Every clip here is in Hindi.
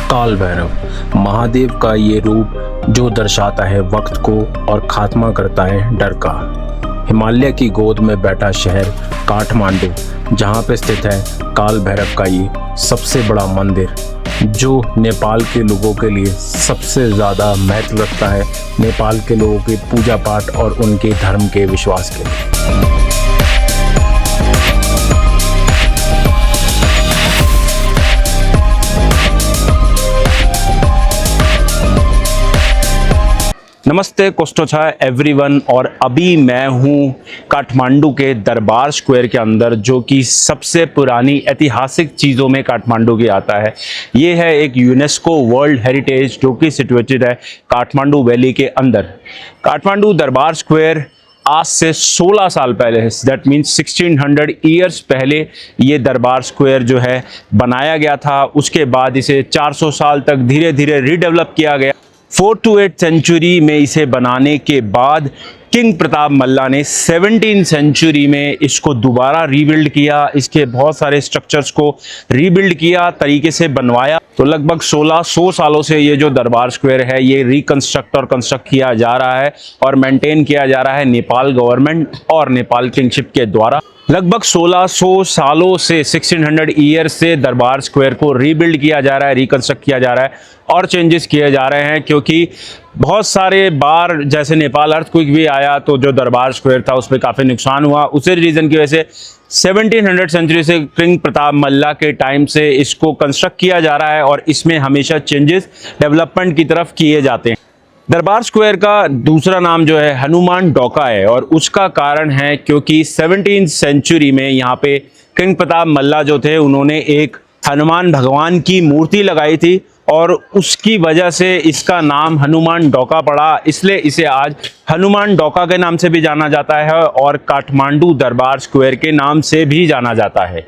काल भैरव महादेव का ये रूप जो दर्शाता है वक्त को और खात्मा करता है डर का। हिमालय की गोद में बैठा शहर काठमांडू, जहाँ पे स्थित है काल भैरव का ये सबसे बड़ा मंदिर, जो नेपाल के लोगों के लिए सबसे ज़्यादा महत्व रखता है, नेपाल के लोगों के पूजा पाठ और उनके धर्म के विश्वास के लिए। नमस्ते कोस्टोछा एवरीवन। और अभी मैं हूँ काठमांडू के दरबार स्क्वायर के अंदर, जो कि सबसे पुरानी ऐतिहासिक चीज़ों में काठमांडू की आता है। ये है एक यूनेस्को वर्ल्ड हेरिटेज जो कि सिचुएटेड है काठमांडू वैली के अंदर। काठमांडू दरबार स्क्वायर आज से 16 साल पहले, दैट मीन्स 1600 ईयर्स पहले ये दरबार स्क्वायर जो है बनाया गया था। उसके बाद इसे 400 साल तक धीरे धीरे रीडेवलप किया गया। 4th to 8th सेंचुरी में इसे बनाने के बाद किंग प्रताप मल्ला ने 17th सेंचुरी में इसको दोबारा रीबिल्ड किया। इसके बहुत सारे स्ट्रक्चर्स को रीबिल्ड किया, तरीके से बनवाया। तो लगभग 1600 सालों से ये जो दरबार स्क्वायर है ये रिकंस्ट्रक्ट और कंस्ट्रक्ट किया जा रहा है और मेंटेन किया जा रहा है नेपाल गवर्नमेंट और नेपाल किंगशिप के द्वारा। लगभग 1600 सालों से 1600 ईयर से दरबार स्क्वायर को रीबिल्ड किया जा रहा है, रिकंस्ट्रक्ट किया जा रहा है और चेंजेस किए जा रहे हैं, क्योंकि बहुत सारे बार जैसे नेपाल अर्थक्वेक भी आया तो जो दरबार स्क्वायर था उस पर काफ़ी नुकसान हुआ। उसी रीज़न की वजह से 1700 सेंचुरी से किंग प्रताप मल्ला के टाइम से इसको कंस्ट्रक्ट किया जा रहा है और इसमें हमेशा चेंजेस डेवलपमेंट की तरफ किए जाते हैं। दरबार स्क्वायर का दूसरा नाम जो है हनुमान डोका है, और उसका कारण है क्योंकि 17th सेंचुरी में यहाँ पे किंग प्रताप मल्ला जो थे उन्होंने एक हनुमान भगवान की मूर्ति लगाई थी और उसकी वजह से इसका नाम हनुमान डोका पड़ा। इसलिए इसे आज हनुमान डोका के नाम से भी जाना जाता है और काठमांडू दरबार स्क्वायर के नाम से भी जाना जाता है।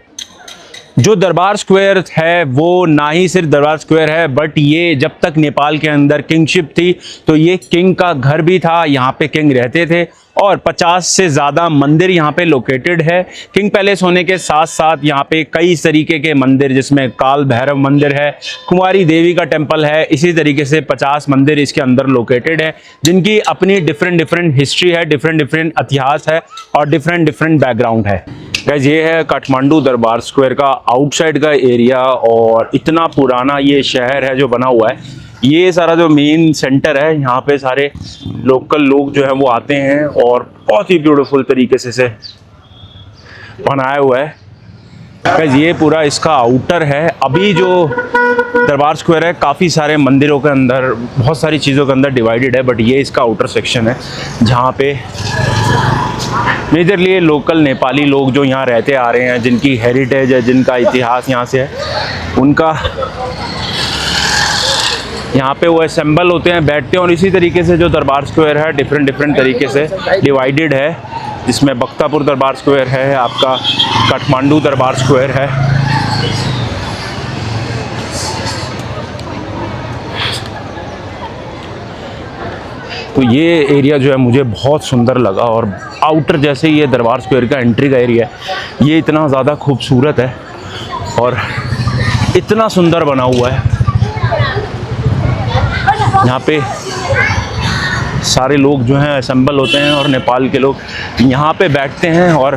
जो दरबार स्क्वायर है वो ना ही सिर्फ दरबार स्क्वायर है, बट ये जब तक नेपाल के अंदर किंगशिप थी तो ये किंग का घर भी था। यहाँ पे किंग रहते थे और 50 से ज़्यादा मंदिर यहाँ पे लोकेटेड है। किंग पैलेस होने के साथ साथ यहाँ पे कई तरीके के मंदिर, जिसमें काल भैरव मंदिर है, कुमारी देवी का टेम्पल है, इसी तरीके से 50 मंदिर इसके अंदर लोकेटेड है, जिनकी अपनी डिफरेंट हिस्ट्री है, डिफरेंट इतिहास है और डिफरेंट बैकग्राउंड है। गाइस, ये है काठमांडू दरबार स्क्वायर का आउटसाइड का एरिया और इतना पुराना ये शहर है जो बना हुआ है। ये सारा जो मेन सेंटर है, यहाँ पे सारे लोकल लोग जो है वो आते हैं और बहुत ही ब्यूटीफुल तरीके से बनाया हुआ है। गाइस, ये पूरा इसका आउटर है। अभी जो दरबार स्क्वायर है काफ़ी सारे मंदिरों के अंदर, बहुत सारी चीज़ों के अंदर डिवाइडेड है, बट ये इसका आउटर सेक्शन है जहाँ पे मेजरली लोकल नेपाली लोग जो यहाँ रहते आ रहे हैं, जिनकी हेरिटेज है, जिनका इतिहास यहाँ से है, उनका यहाँ पे वो असेंबल होते हैं, बैठते हैं। और इसी तरीके से जो दरबार स्क्वायर है डिफरेंट तरीके से डिवाइडेड है, जिसमें बख्तापुर दरबार स्क्वायर है, आपका काठमांडू दरबार स्क्वायर है। तो ये एरिया जो है मुझे बहुत सुंदर लगा और आउटर जैसे ये दरबार स्क्वायर का एंट्री का एरिया है, ये इतना ज़्यादा खूबसूरत है और इतना सुंदर बना हुआ है। यहाँ पे सारे लोग जो हैं असेंबल होते हैं और नेपाल के लोग यहाँ पे बैठते हैं और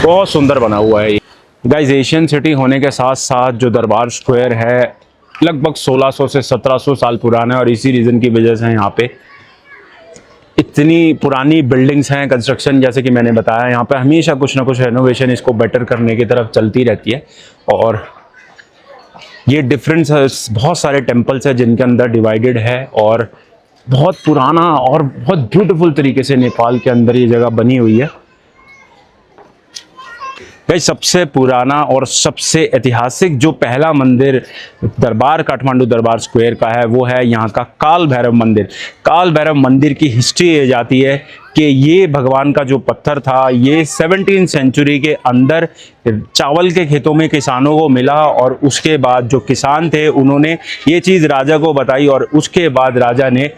बहुत सुंदर बना हुआ है। गाइस, एशियन सिटी होने के साथ साथ जो दरबार स्क्वायर है लगभग 1600 से 1700 साल पुराना है और इसी रीज़न की वजह से यहाँ पे इतनी पुरानी बिल्डिंग्स हैं। कंस्ट्रक्शन जैसे कि मैंने बताया, यहाँ पे हमेशा कुछ ना कुछ रेनोवेशन इसको बेटर करने की तरफ चलती रहती है। और ये बहुत सारे टेम्पल्स हैं जिनके अंदर डिवाइडेड है और बहुत पुराना और बहुत ब्यूटीफुल तरीके से नेपाल के अंदर ये जगह बनी हुई है। भाई, सबसे पुराना और सबसे ऐतिहासिक जो पहला मंदिर दरबार काठमांडू दरबार स्क्वायर का है वो है यहाँ का काल भैरव मंदिर। काल भैरव मंदिर की हिस्ट्री ये जाती है कि ये भगवान का जो पत्थर था ये 17th सेंचुरी के अंदर चावल के खेतों में किसानों को मिला और उसके बाद जो किसान थे उन्होंने ये चीज़ राजा को बताई और उसके बाद राजा ने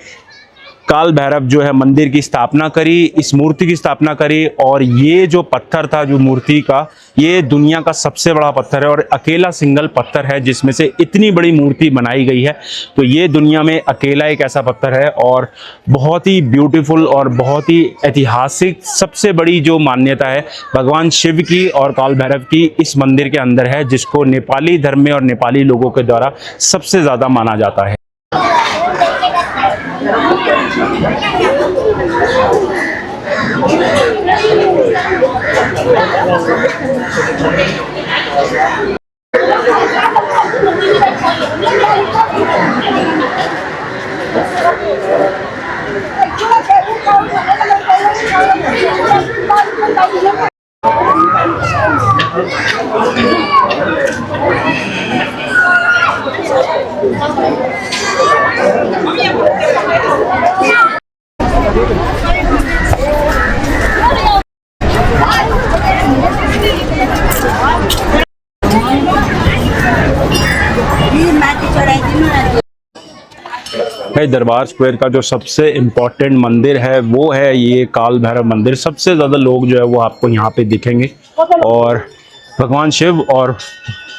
काल भैरव जो है मंदिर की स्थापना करी, इस मूर्ति की स्थापना करी। और ये जो पत्थर था जो मूर्ति का, ये दुनिया का सबसे बड़ा पत्थर है और अकेला सिंगल पत्थर है जिसमें से इतनी बड़ी मूर्ति बनाई गई है। तो ये दुनिया में अकेला एक ऐसा पत्थर है और बहुत ही ब्यूटीफुल और बहुत ही ऐतिहासिक सबसे बड़ी जो मान्यता है भगवान शिव की और काल भैरव की इस मंदिर के अंदर है, जिसको नेपाली धर्म में और नेपाली लोगों के द्वारा सबसे ज़्यादा माना जाता है। दरबार स्क्वायर का जो सबसे इम्पोर्टेंट मंदिर है वो है ये काल भैरव मंदिर। सबसे ज़्यादा लोग जो है वो आपको यहाँ पे दिखेंगे और भगवान शिव और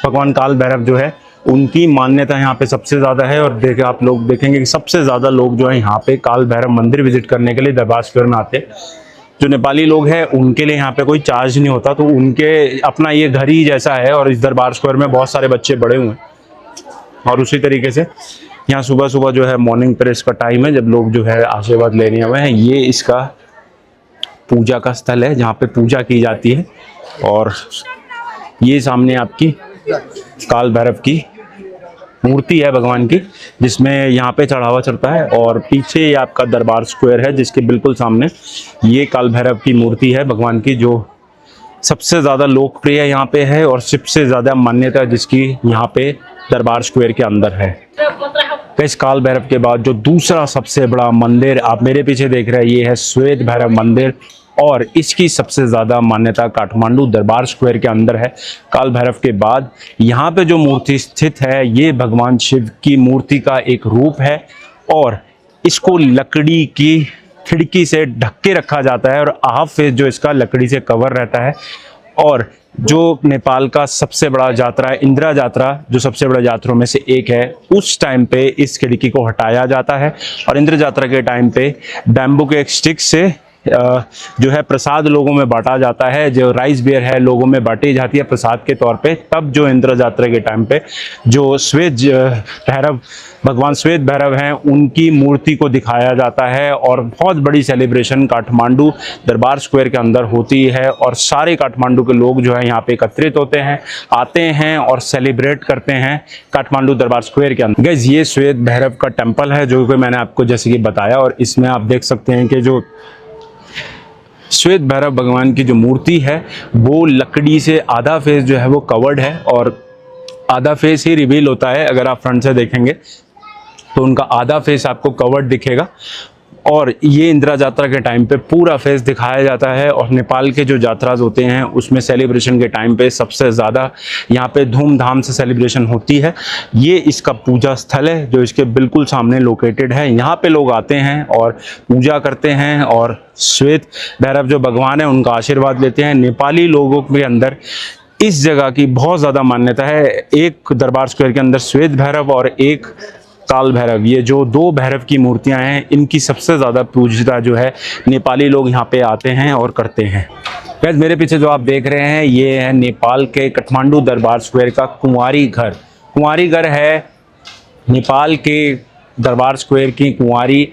भगवान काल भैरव जो है उनकी मान्यता यहाँ पे सबसे ज़्यादा है। और आप लोग देखेंगे कि सबसे ज़्यादा लोग जो है यहाँ पे काल भैरव मंदिर विजिट करने के लिए दरबार स्क्वायर में आते हैं। जो नेपाली लोग हैं उनके लिए यहाँ पे कोई चार्ज नहीं होता, तो उनके अपना ये घर ही जैसा है। और इस दरबार स्क्वायर में बहुत सारे बच्चे बड़े हुए हैं और उसी तरीके से यहाँ सुबह सुबह जो है मॉर्निंग प्रेस का टाइम है, जब लोग जो है आशीर्वाद लेने हुए हैं। ये इसका पूजा का स्थल है जहाँ पे पूजा की जाती है। और ये सामने आपकी काल भैरव की मूर्ति है भगवान की, जिसमें यहाँ पे चढ़ावा चढ़ता है। और पीछे ये आपका दरबार स्क्वायर है जिसके बिल्कुल सामने ये काल भैरव की मूर्ति है भगवान की, जो सबसे ज़्यादा लोकप्रिय यहाँ पे है और सबसे ज़्यादा मान्यता जिसकी यहाँ पे दरबार स्क्वायर के अंदर है। इस काल भैरव के बाद जो दूसरा सबसे बड़ा मंदिर आप मेरे पीछे देख रहे हैं ये है श्वेत भैरव मंदिर, और इसकी सबसे ज़्यादा मान्यता काठमांडू दरबार स्क्वायर के अंदर है। काल भैरव के बाद यहाँ पे जो मूर्ति स्थित है ये भगवान शिव की मूर्ति का एक रूप है और इसको लकड़ी की खिड़की से ढक के रखा जाता है और हाफ फेस जो इसका लकड़ी से कवर रहता है। और जो नेपाल का सबसे बड़ा यात्रा है इंदिरा यात्रा, जो सबसे बड़ा यात्राओं में से एक है, उस टाइम पे इस खिड़की को हटाया जाता है और इंदिरा यात्रा के टाइम पे बैम्बू के एक स्टिक से जो है प्रसाद लोगों में बांटा जाता है, जो राइस बियर है लोगों में बांटी जाती है प्रसाद के तौर पे। तब जो इंदिरा यात्रा के टाइम पे जो श्वेत भैरव भगवान श्वेत भैरव हैं उनकी मूर्ति को दिखाया जाता है और बहुत बड़ी सेलिब्रेशन काठमांडू दरबार स्क्वायर के अंदर होती है और सारे काठमांडू के लोग जो है यहाँ पे एकत्रित होते हैं, आते हैं और सेलिब्रेट करते हैं काठमांडू दरबार स्क्वायर के अंदर। गाइस ये श्वेत भैरव का टेम्पल है जो कि मैंने आपको जैसे कि बताया, और इसमें आप देख सकते हैं कि जो श्वेत भैरव भगवान की जो मूर्ति है वो लकड़ी से आधा फेस जो है वो कवर्ड है और आधा फेस ही रिवील होता है। अगर आप फ्रंट से देखेंगे तो उनका आधा फेस आपको कवर्ड दिखेगा और ये इंदिरा यात्रा के टाइम पे पूरा फेस दिखाया जाता है। और नेपाल के जो यात्राज होते हैं उसमें सेलिब्रेशन के टाइम पे सबसे ज़्यादा यहाँ पे धूमधाम से सेलिब्रेशन होती है। ये इसका पूजा स्थल है जो इसके बिल्कुल सामने लोकेटेड है। यहाँ पे लोग आते हैं और पूजा करते हैं और श्वेत भैरव जो भगवान है उनका आशीर्वाद लेते हैं। नेपाली लोगों के अंदर इस जगह की बहुत ज़्यादा मान्यता है। एक दरबार स्क्वायर के अंदर श्वेत भैरव और एक काल भैरव, ये जो दो भैरव की मूर्तियां हैं इनकी सबसे ज़्यादा पूजता जो है नेपाली लोग यहाँ पे आते हैं और करते हैं। गाइस मेरे पीछे जो आप देख रहे हैं ये है नेपाल के काठमांडू दरबार स्क्वायर का कुंवारी घर। कुंवारी घर है नेपाल के दरबार स्क्वायर की कुंवारी,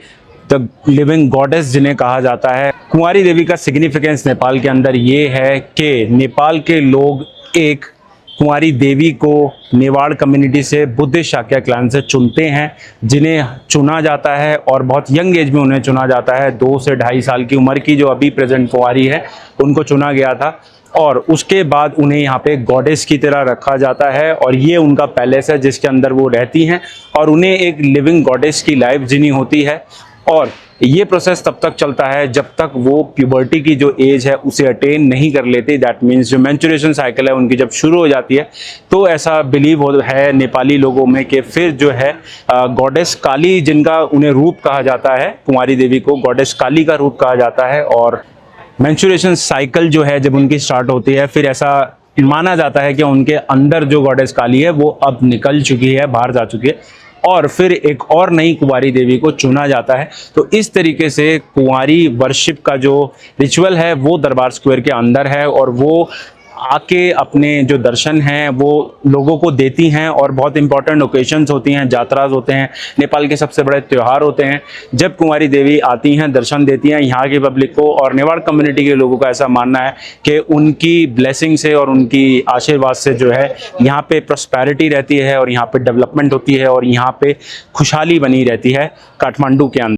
द लिविंग गॉडेस जिन्हें कहा जाता है। कुंवारी देवी का सिग्निफिकेंस नेपाल के अंदर ये है कि नेपाल के लोग एक कुंवारी देवी को नेवाड़ कम्युनिटी से बुद्धिस्ट शाक्य क्लैन से चुनते हैं, जिन्हें चुना जाता है और बहुत यंग एज में उन्हें चुना जाता है। 2 से 2.5 साल की उम्र की जो अभी प्रेजेंट कुंवारी है उनको चुना गया था और उसके बाद उन्हें यहाँ पे गॉडेस की तरह रखा जाता है और ये उनका पैलेस है जिसके अंदर वो रहती हैं और उन्हें एक लिविंग गॉडेस की लाइफ जीनी होती है। और ये प्रोसेस तब तक चलता है जब तक वो प्यूबर्टी की जो एज है उसे अटेन नहीं कर लेते। दैट मीन्स जो मेंस्ट्रुएशन साइकिल है उनकी जब शुरू हो जाती है तो ऐसा बिलीव है नेपाली लोगों में कि फिर जो है गॉडेस काली, जिनका उन्हें रूप कहा जाता है, कुंवारी देवी को गॉडेस काली का रूप कहा जाता है, और मेंस्ट्रुएशन साइकिल जो है जब उनकी स्टार्ट होती है फिर ऐसा माना जाता है कि उनके अंदर जो गॉडेस काली है वो अब निकल चुकी है, बाहर जा चुकी है, और फिर एक और नई कुंवारी देवी को चुना जाता है। तो इस तरीके से कुंवारी वर्शिप का जो रिचुअल है वो दरबार स्क्वायर के अंदर है, और वो आके अपने जो दर्शन हैं वो लोगों को देती हैं। और बहुत इंपॉर्टेंट ओकेजन्स होती हैं, जात्राज होते हैं, नेपाल के सबसे बड़े त्यौहार होते हैं, जब कुंवारी देवी आती हैं, दर्शन देती हैं यहाँ की पब्लिक को। और नेवाड़ कम्युनिटी के लोगों का ऐसा मानना है कि उनकी ब्लेसिंग से और उनकी आशीर्वाद से जो है यहाँ पे प्रॉस्पेरिटी रहती है, और यहाँ पे डेवलपमेंट होती है, और यहाँ पे खुशहाली बनी रहती है काठमांडू के अंदर।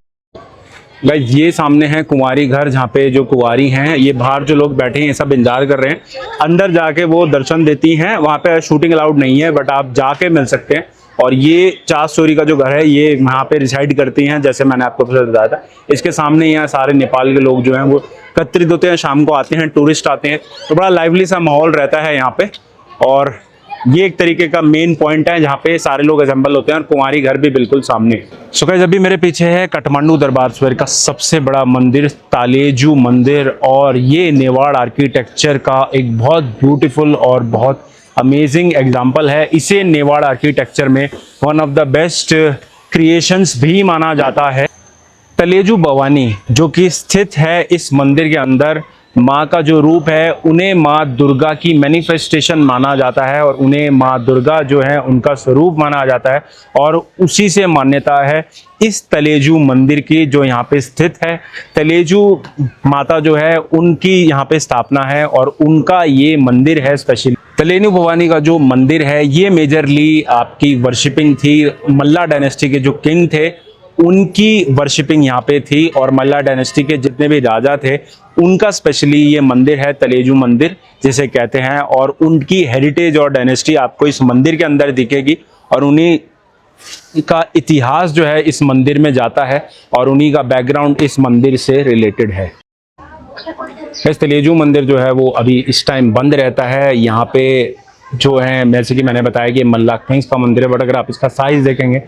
गाइस ये सामने है कुंवारी घर, जहाँ पे जो कुंवारी हैं, ये बाहर जो लोग बैठे हैं सब इंतजार कर रहे हैं, अंदर जाके वो दर्शन देती हैं। वहाँ पे शूटिंग अलाउड नहीं है, बट आप जाके मिल सकते हैं। और ये 4 स्टोरी का जो घर है ये वहाँ पे रिसाइड करती हैं, जैसे मैंने आपको बताया था। इसके सामने यहाँ सारे नेपाल के लोग जो हैं वो एकत्रित होते हैं, शाम को आते हैं, टूरिस्ट आते हैं, तो बड़ा लाइवली सा माहौल रहता है यहाँ पे। और ये एक तरीके का मेन पॉइंट है जहाँ पे सारे लोग असेंबल होते हैं, और कुंवारी घर भी बिल्कुल सामने है। सो गाइस अभी मेरे पीछे है काठमांडू दरबार स्क्वायर का सबसे बड़ा मंदिर, तालेजू मंदिर, और ये नेवाड़ आर्किटेक्चर का एक बहुत ब्यूटीफुल और बहुत अमेजिंग एग्जाम्पल है। इसे नेवाड़ आर्किटेक्चर में one of the best creations भी माना जाता है। तलेजू भवानी जो कि स्थित है इस मंदिर के अंदर, माँ का जो रूप है उन्हें माँ दुर्गा की मैनिफेस्टेशन माना जाता है, और उन्हें माँ दुर्गा जो है उनका स्वरूप माना जाता है, और उसी से मान्यता है इस तलेजू मंदिर की जो यहाँ पे स्थित है। तलेजू माता जो है उनकी यहाँ पे स्थापना है, और उनका ये मंदिर है स्पेशली। तलेजू भवानी का जो मंदिर है ये मेजरली आपकी वर्शिपिंग थी, मल्ला डायनेस्टी के जो किंग थे उनकी वर्शिपिंग यहाँ पे थी, और मल्ला डायनेस्टी के जितने भी राजा थे उनका स्पेशली ये मंदिर है तलेजू मंदिर जिसे कहते हैं। और उनकी हेरिटेज और डायनेस्टी आपको इस मंदिर के अंदर दिखेगी, और उन्हीं का इतिहास जो है इस मंदिर में जाता है, और उन्हीं का बैकग्राउंड इस मंदिर से रिलेटेड है। इस तलेजू मंदिर जो है वो अभी इस टाइम बंद रहता है। यहाँ पे जो है जैसे कि मैंने बताया कि मल्ला किंग्स का मंदिर है, बट अगर आप इसका साइज देखेंगे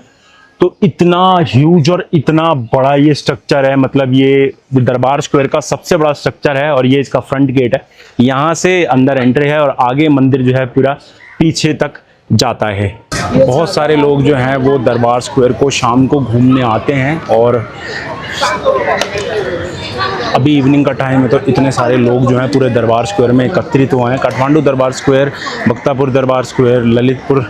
तो इतना ह्यूज और इतना बड़ा ये स्ट्रक्चर है, मतलब ये दरबार स्क्वायर का सबसे बड़ा स्ट्रक्चर है। और ये इसका फ्रंट गेट है, यहाँ से अंदर एंट्री है, और आगे मंदिर जो है पूरा पीछे तक जाता है। बहुत सारे लोग जो हैं वो दरबार स्क्वायर को शाम को घूमने आते हैं, और अभी इवनिंग का टाइम है तो इतने सारे लोग जो हैं पूरे दरबार स्क्वायर में एकत्रित हुए हैं। काठमांडू दरबार स्क्वायर, बख्तापुर दरबार स्क्वायर, ललितपुर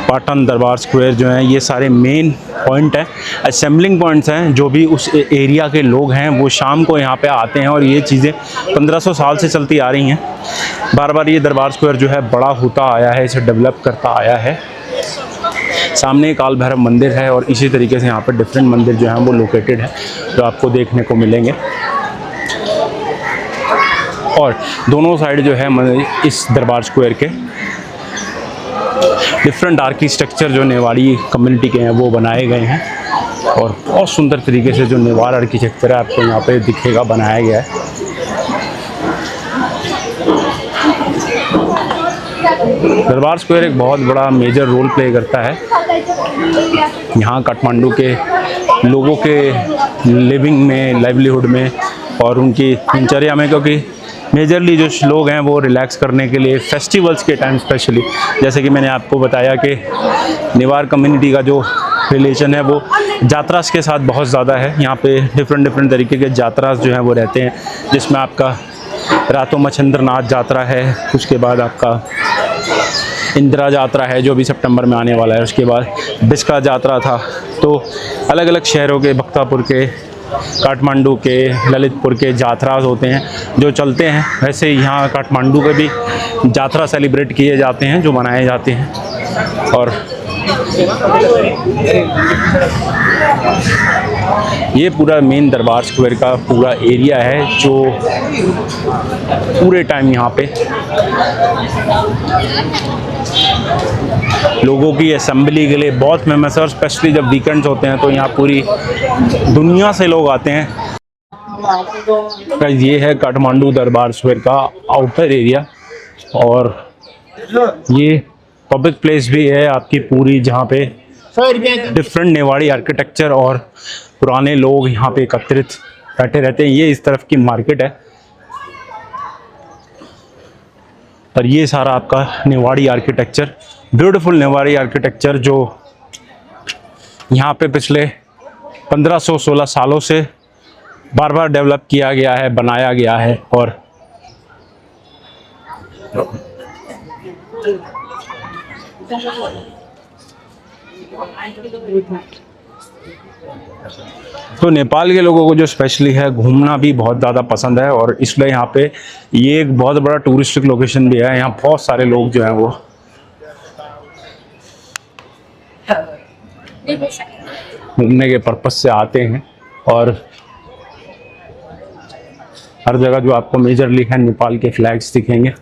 पाटन दरबार स्क्वायर जो हैं ये सारे मेन पॉइंट हैं, असेंबलिंग पॉइंट्स हैं। जो भी उस एरिया के लोग हैं वो शाम को यहाँ पे आते हैं, और ये चीज़ें 1500 साल से चलती आ रही हैं। बार बार ये दरबार स्क्वायर जो है बड़ा होता आया है, इसे डेवलप करता आया है। सामने काल भैरव मंदिर है, और इसी तरीके से यहाँ पर डिफरेंट मंदिर जो हैं वो लोकेटेड है जो आपको देखने को मिलेंगे। और दोनों साइड जो है इस दरबार स्क्वायर के डिफरेंट आर्किटेक्चर जो नेवाड़ी कम्युनिटी के हैं वो बनाए गए हैं, और बहुत सुंदर तरीके से जो नेवाड़ आर्किटेक्चर है आपको यहाँ पे दिखेगा, बनाया गया है। दरबार स्क्वायर एक बहुत बड़ा मेजर रोल प्ले करता है यहाँ काठमांडू के लोगों के लिविंग में, लाइवलीहुड में, और उनकी दिनचर्या में, क्योंकि मेजरली जो लोग हैं वो रिलैक्स करने के लिए फेस्टिवल्स के टाइम स्पेशली, जैसे कि मैंने आपको बताया कि नेवार कम्युनिटी का जो रिलेशन है वो जात्रास के साथ बहुत ज़्यादा है। यहाँ पे डिफरेंट तरीके के जात्रास जो हैं वो रहते हैं, जिसमें आपका रातो मच्छिंद्रनाथ यात्रा है, उसके बाद आपका इंदिरा यात्रा है जो भी सितंबर में आने वाला है, उसके बाद बिस्का यात्रा था। तो अलग अलग शहरों के, बख्तापुर के, काठमांडू के, ललितपुर के यात्रास होते हैं जो चलते हैं। वैसे यहाँ काठमांडू के भी यात्रा सेलिब्रेट किए जाते हैं जो मनाए जाते हैं, और ये पूरा मेन दरबार स्क्वायर का पूरा एरिया है जो पूरे टाइम यहाँ पे लोगों की असेंबली के लिए बहुत फेमस है, और स्पेशली जब वीकेंड्स होते हैं तो यहाँ पूरी दुनिया से लोग आते हैं। ये है काठमांडू दरबार स्क्वायर का आउटर एरिया, और ये पब्लिक प्लेस भी है आपकी पूरी, जहाँ पे डिफरेंट नेवाड़ी आर्किटेक्चर और पुराने लोग यहाँ पे एकत्रित बैठे रहते हैं। ये इस तरफ की मार्केट है, और ये सारा आपका नेवाड़ी आर्किटेक्चर, ब्यूटीफुल नेवाड़ी आर्किटेक्चर जो यहाँ पे पिछले 1516 सालों से बार बार डेवलप किया गया है, बनाया गया है। और तो नेपाल के लोगों को जो स्पेशली है घूमना भी बहुत ज़्यादा पसंद है, और इसलिए यहाँ पे ये एक बहुत बड़ा टूरिस्टिक लोकेशन भी है। यहाँ बहुत सारे लोग जो हैं वो घूमने के पर्पस से आते हैं, और हर जगह जो आपको मेजरली है नेपाल के फ्लैग्स दिखेंगे।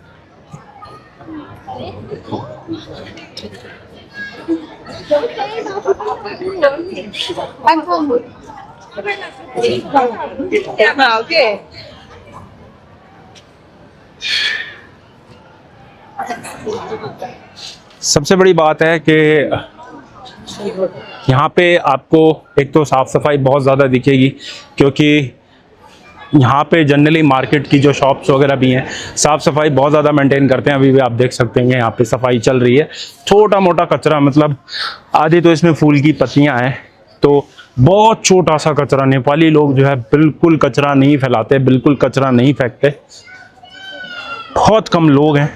सबसे बड़ी बात है कि यहाँ पे आपको एक तो साफ सफाई बहुत ज़्यादा दिखेगी, क्योंकि यहाँ पे जनरली मार्केट की जो शॉप्स वगैरह भी हैं साफ़ सफाई बहुत ज़्यादा मेंटेन करते हैं। अभी भी आप देख सकते हैं यहाँ पे सफाई चल रही है। छोटा मोटा कचरा, मतलब आधी तो इसमें फूल की पत्तियाँ हैं, तो बहुत छोटा सा कचरा। नेपाली लोग जो है बिल्कुल कचरा नहीं फैलाते, बिल्कुल कचरा नहीं फेंकते। बहुत कम लोग हैं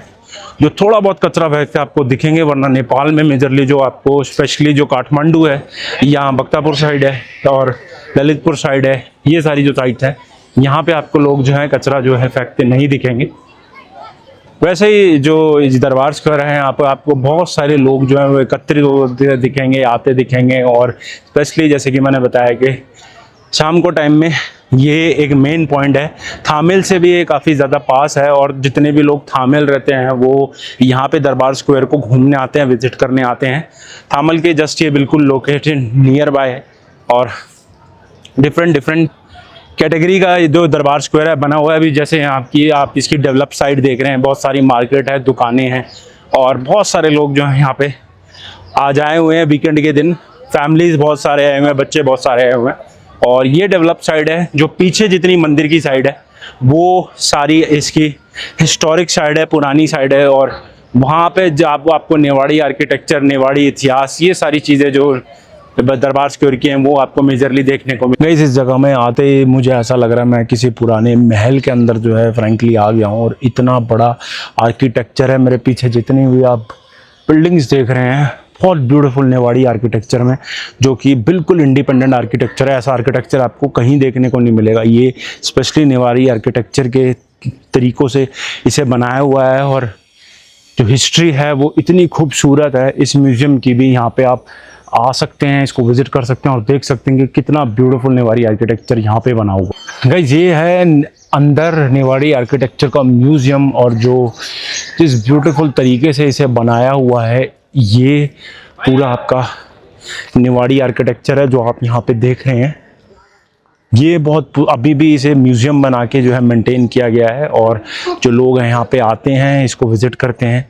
जो थोड़ा बहुत कचरा फेंकते आपको दिखेंगे, वरना नेपाल में मेजरली जो आपको स्पेशली जो काठमांडू है, यहाँ बख्तापुर साइड है और ललितपुर साइड है, ये सारी जो साइट है, यहाँ पे आपको लोग जो है कचरा जो है फेंकते नहीं दिखेंगे। वैसे ही जो इस दरबार स्क्वायर है, यहाँ पर आपको बहुत सारे लोग जो है वो एकत्रित होते दिखेंगे, आते दिखेंगे। और स्पेशली जैसे कि मैंने बताया कि शाम को टाइम में ये एक मेन पॉइंट है। थामेल से भी ये काफ़ी ज़्यादा पास है, और जितने भी लोग थामेल रहते हैं वो यहाँ पे दरबार स्क्वायर को घूमने आते हैं, विजिट करने आते हैं। थामेल के जस्ट ये बिल्कुल लोकेटेड नियर बाय है, और डिफरेंट कैटेगरी का ये जो दरबार स्क्वायर है बना हुआ है। अभी जैसे आप इसकी डेवलप साइड देख रहे हैं, बहुत सारी मार्केट है, दुकानें हैं, और बहुत सारे लोग जो हैं यहाँ पे आ जाए हुए हैं वीकेंड के दिन। फैमिलीज बहुत सारे आए हुए हैं, बच्चे बहुत सारे आए हुए हैं। और ये डेवलप साइड है, जो पीछे जितनी मंदिर की साइड है वो सारी इसकी हिस्टोरिक साइड है, पुरानी साइड है। और वहाँ पे जब आपको नेवाड़ी आर्किटेक्चर, नेवाड़ी इतिहास, ये सारी चीज़ें जो दरबार स्क्वायर की हैं वो आपको मेजरली देखने को मिल। इस जगह में आते ही मुझे ऐसा लग रहा है मैं किसी पुराने महल के अंदर जो है फ्रैंकली आ गया हूँ। और इतना बड़ा आर्किटेक्चर है, मेरे पीछे जितनी भी आप बिल्डिंग्स देख रहे हैं बहुत ब्यूटीफुल नेवाड़ी आर्किटेक्चर में, जो कि बिल्कुल इंडिपेंडेंट आर्किटेक्चर है। ऐसा आर्किटेक्चर आपको कहीं देखने को नहीं मिलेगा। ये स्पेशली नेवाड़ी आर्किटेक्चर के तरीक़ों से इसे बनाया हुआ है, और जो हिस्ट्री है वो इतनी खूबसूरत है। इस म्यूज़ियम की भी यहाँ पे आप आ सकते हैं, इसको विज़िट कर सकते हैं और देख सकते हैं कि कितना ब्यूटीफुल नेवाड़ी आर्किटेक्चर यहाँ पे बना हुआ। गाइस, ये है अंदर नेवाड़ी आर्किटेक्चर का म्यूज़ियम, और जो जिस ब्यूटीफुल तरीके से इसे बनाया हुआ है, ये पूरा आपका नेवाड़ी आर्किटेक्चर है जो आप यहाँ पे देख रहे हैं। ये बहुत अभी भी इसे म्यूज़ियम बना के जो है मेंटेन किया गया है, और जो लोग हैं यहाँ पे आते हैं, इसको विज़िट करते हैं।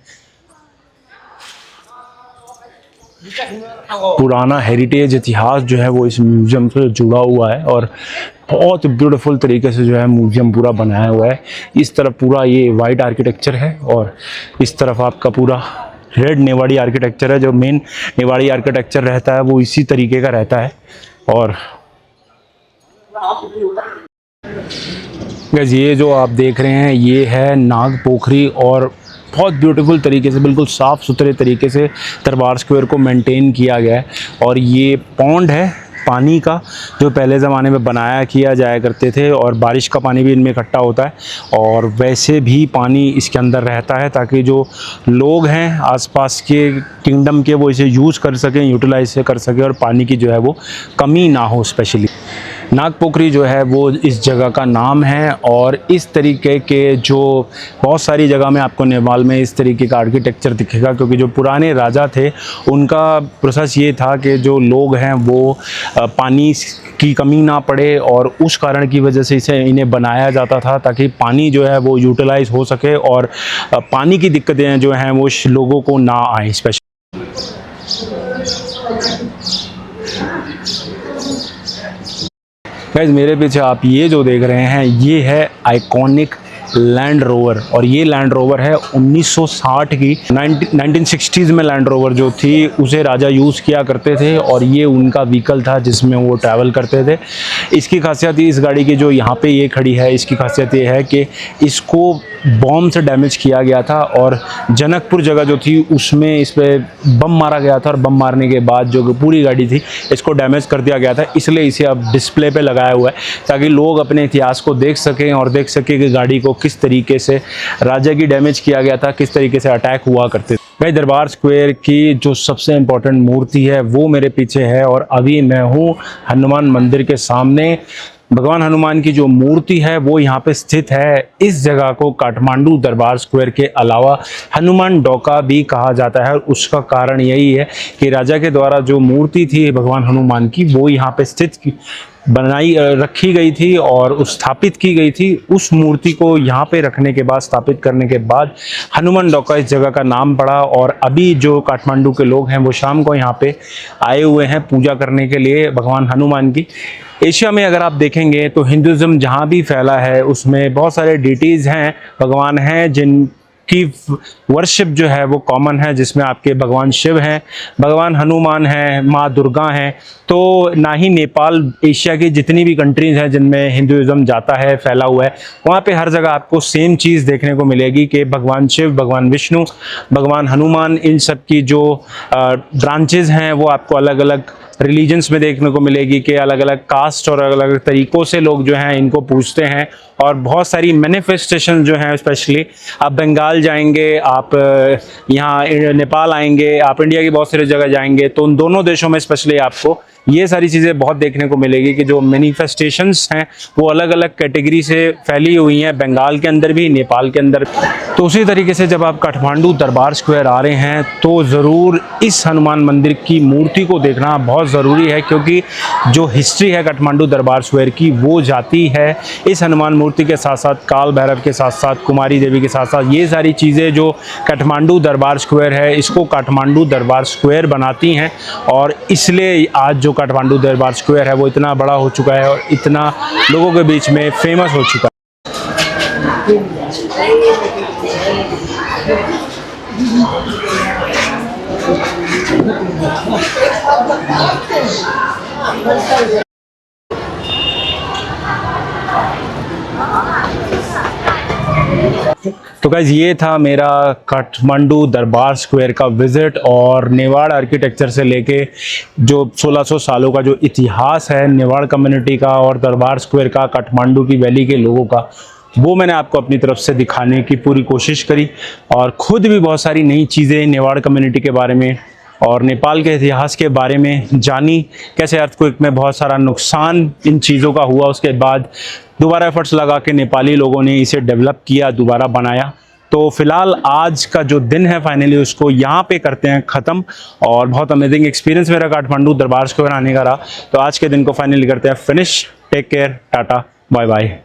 पुराना हेरिटेज इतिहास जो है वो इस म्यूज़ियम से जुड़ा हुआ है, और बहुत ब्यूटीफुल तरीके से जो है म्यूज़ियम पूरा बनाया हुआ है। इस तरफ पूरा ये वाइट आर्किटेक्चर है, और इस तरफ आपका पूरा रेड नेवाड़ी आर्किटेक्चर है। जो मेन नेवाड़ी आर्किटेक्चर रहता है वो इसी तरीके का रहता है। और गाइस, ये जो आप देख रहे हैं ये है नाग पोखरी, और बहुत ब्यूटीफुल तरीके से, बिल्कुल साफ़ सुथरे तरीके से दरबार स्क्वायर को मेंटेन किया गया है। और ये पॉन्ड है पानी का जो पहले ज़माने में बनाया किया जाया करते थे, और बारिश का पानी भी इनमें इकट्ठा होता है और वैसे भी पानी इसके अंदर रहता है ताकि जो लोग हैं आसपास के किंगडम के वो इसे यूज़ कर सकें, यूटिलाइज कर सकें और पानी की जो है वो कमी ना हो। स्पेशली नागपोखरी जो है वो इस जगह का नाम है, और इस तरीके के जो बहुत सारी जगह में आपको नेपाल में इस तरीके का आर्किटेक्चर दिखेगा, क्योंकि जो पुराने राजा थे उनका प्रोसेस ये था कि जो लोग हैं वो पानी की कमी ना पड़े, और उस कारण की वजह से इसे इन्हें बनाया जाता था ताकि पानी जो है वो यूटिलाइज हो सके और पानी की दिक्कतें जो हैं वो लोगों को ना आए। स्पेशली गाइस मेरे पीछे आप ये जो देख रहे हैं ये है आइकॉनिक लैंड रोवर, और ये लैंड रोवर है 1960 की। 1960s में लैंड रोवर जो थी उसे राजा यूज़ किया करते थे, और ये उनका व्हीकल था जिसमें वो ट्रैवल करते थे। इसकी खासियत इस गाड़ी की जो यहाँ पे ये खड़ी है, इसकी खासियत ये है कि इसको बॉम्ब से डैमेज किया गया था, और जनकपुर जगह जो थी उसमें इस पर बम मारा गया था, और बम मारने के बाद जो पूरी गाड़ी थी इसको डैमेज कर दिया गया था। इसलिए इसे अब डिस्प्ले पे लगाया हुआ है ताकि लोग अपने इतिहास को देख सकें और देख सकें कि गाड़ी को किस तरीके से राजा की डैमेज किया गया था, किस तरीके से अटैक हुआ करते थे। भाई दरबार स्क्वायर की जो सबसे इम्पोर्टेंट मूर्ति है वो मेरे पीछे है, और अभी मैं हूँ हनुमान मंदिर के सामने। भगवान हनुमान की जो मूर्ति है वो यहाँ पे स्थित है। इस जगह को काठमांडू दरबार स्क्वायर के अलावा हनुमान डोका भी कहा जाता है, और उसका कारण यही है कि राजा के द्वारा जो मूर्ति थी भगवान हनुमान की वो यहाँ पे स्थित बनाई रखी गई थी और स्थापित की गई थी। उस मूर्ति को यहाँ पे रखने के बाद, स्थापित करने के बाद हनुमान डोका इस जगह का नाम पड़ा, और अभी जो काठमांडू के लोग हैं वो शाम को यहाँ पे आए हुए हैं पूजा करने के लिए भगवान हनुमान की। एशिया में अगर आप देखेंगे तो हिंदुज़्म जहाँ भी फैला है उसमें बहुत सारे डिटीज़ हैं, भगवान हैं जिनकी वर्शिप जो है वो कॉमन है, जिसमें आपके भगवान शिव हैं, भगवान हनुमान हैं, माँ दुर्गा हैं। तो ना ही नेपाल, एशिया की जितनी भी कंट्रीज़ हैं जिनमें हिंदुज़्म जाता है, फैला हुआ है, वहाँ पे हर जगह आपको सेम चीज़ देखने को मिलेगी कि भगवान शिव, भगवान विष्णु, भगवान हनुमान, इन सब की जो ब्रांचेज़ हैं वो आपको अलग अलग रिलीजन्स में देखने को मिलेगी कि अलग अलग कास्ट और अलग अलग तरीक़ों से लोग जो हैं इनको पूजते हैं। और बहुत सारी मैनिफेस्टेशन जो हैं, स्पेशली आप बंगाल जाएंगे, आप यहाँ नेपाल आएंगे, आप इंडिया की बहुत सारी जगह जाएंगे, तो उन दोनों देशों में स्पेशली आपको ये सारी चीज़ें बहुत देखने को मिलेगी कि जो मैनिफेस्टेशंस हैं वो अलग अलग कैटेगरी से फैली हुई हैं, बंगाल के अंदर भी, नेपाल के अंदर। तो उसी तरीके से जब आप काठमांडू दरबार स्क्वायर आ रहे हैं तो ज़रूर इस हनुमान मंदिर की मूर्ति को देखना बहुत ज़रूरी है, क्योंकि जो हिस्ट्री है काठमांडू दरबार स्क्वायर की वो जाती है इस हनुमान मूर्ति के साथ साथ काल भैरव के साथ साथ कुमारी देवी के साथ साथ। ये सारी चीज़ें जो काठमांडू दरबार स्क्वायर है इसको काठमांडू दरबार स्क्वायर बनाती हैं, और इसलिए आज जो काठमांडू दरबार स्क्वायर है वो इतना बड़ा हो चुका है और इतना लोगों के बीच में फेमस हो चुका है। तो गाइज ये था मेरा काठमांडू दरबार स्क्वायर का विज़िट, और नेवाड़ आर्किटेक्चर से लेके जो 1600 सालों का जो इतिहास है नेवाड़ कम्युनिटी का और दरबार स्क्वायर का, काठमांडू की वैली के लोगों का, वो मैंने आपको अपनी तरफ से दिखाने की पूरी कोशिश करी, और ख़ुद भी बहुत सारी नई चीज़ें नेवाड़ कम्युनिटी के बारे में और नेपाल के इतिहास के बारे में जानी। कैसे अर्थक्वेक में बहुत सारा नुकसान इन चीज़ों का हुआ, उसके बाद दोबारा एफर्ट्स लगा के नेपाली लोगों ने इसे डेवलप किया, दोबारा बनाया। तो फिलहाल आज का जो दिन है फाइनली उसको यहाँ पे करते हैं ख़त्म, और बहुत अमेजिंग एक्सपीरियंस मेरा काठमांडू दरबार स्क्वायर आने का रहा। तो आज के दिन को फाइनली करते हैं finish. Take care, tata, bye bye.